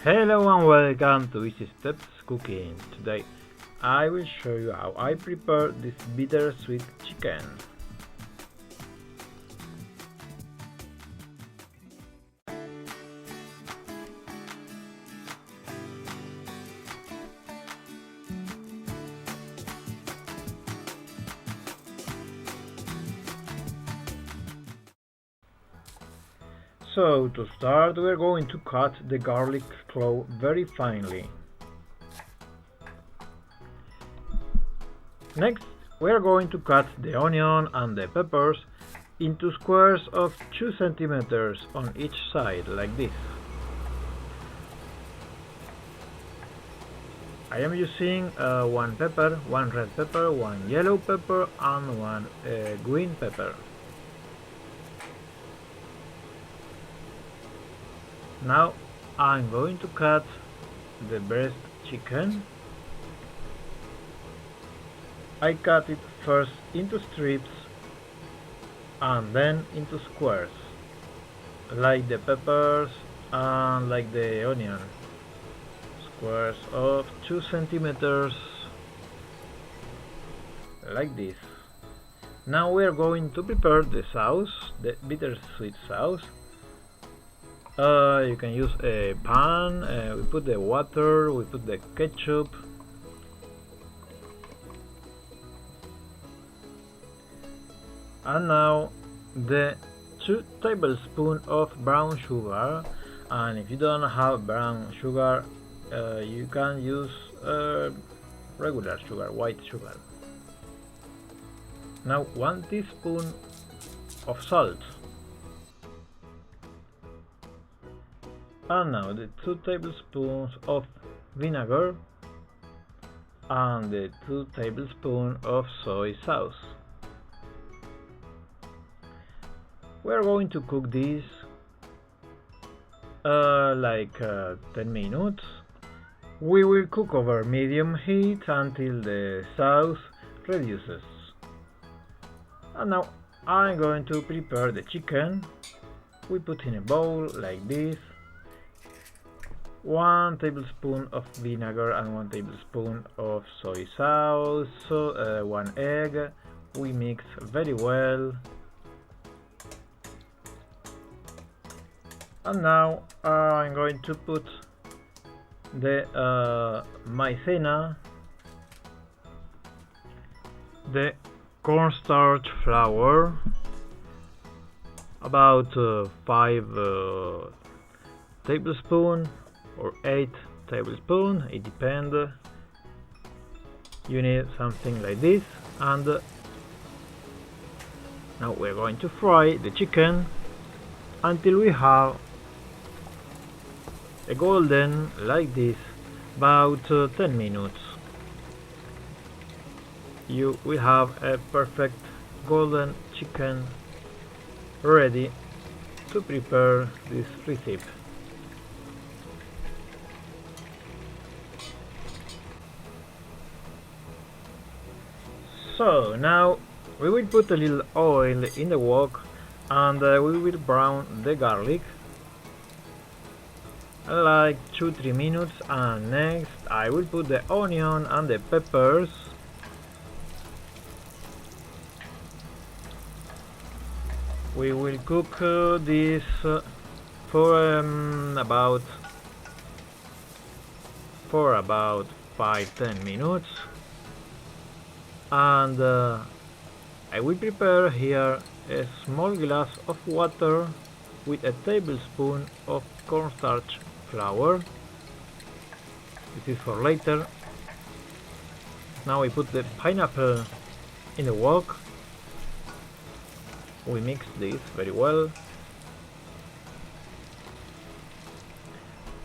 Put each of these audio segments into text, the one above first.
Hello and welcome to Easy Steps Cooking. Today I will show you how I prepare this bittersweet chicken. So to start, we are going to cut the garlic clove very finely. Next, we are going to cut the onion and the peppers into squares of 2 centimeters on each side, like this. I am using one pepper, one red pepper, one yellow pepper and one green pepper. Now I'm going to cut the breast chicken. I cut it first into strips and then into squares, like the peppers and like the onion. Squares of 2 centimeters, like this. Now we are going to prepare the sauce, the bittersweet sauce. You can use a pan, we put the water, we put the ketchup, and now the 2 tablespoons of brown sugar. And if you don't have brown sugar, you can use regular sugar, white sugar. Now 1 teaspoon of salt. And now the 2 tablespoons of vinegar and the 2 tablespoons of soy sauce. We are going to cook this like 10 minutes. We will cook over medium heat until the sauce reduces. And now I'm going to prepare the chicken. We put in a bowl like this. 1 tablespoon of vinegar and 1 tablespoon of soy sauce, 1 egg. We mix very well. And now I'm going to put the maizena, the cornstarch flour, about 5 tablespoons or 8 tablespoons, it depends. You need something like this. And now we're going to fry the chicken until we have a golden like this, about 10 minutes. You will have a perfect golden chicken ready to prepare this recipe. So now we will put a little oil in the wok and we will brown the garlic like 2-3 minutes, and next I will put the onion and the peppers. We will cook this for about 5-10 minutes. And I will prepare here a small glass of water with a tablespoon of cornstarch flour. This is for later. Now I put the pineapple in the wok. We mix this very well.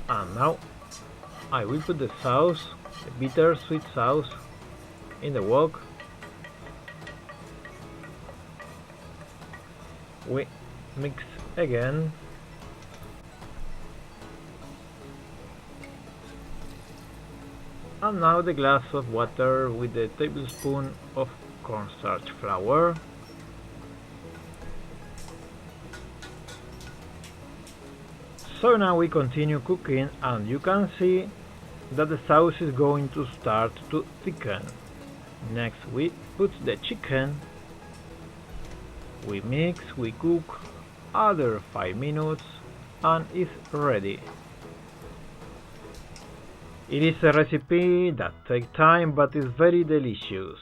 And now I will put the sauce, the bittersweet sauce, in the wok. We mix again. And now the glass of water with the tablespoon of cornstarch flour. So now we continue cooking, and you can see that the sauce is going to start to thicken. Next we put the chicken, we mix, we cook other 5 minutes, and it's ready. It is a recipe that takes time but is very delicious.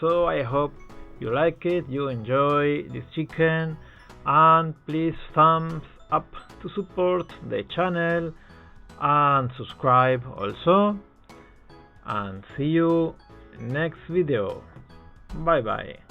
So I hope you like it, you enjoy this chicken, and please thumbs up to support the channel and subscribe also, and see you next video. Bye bye.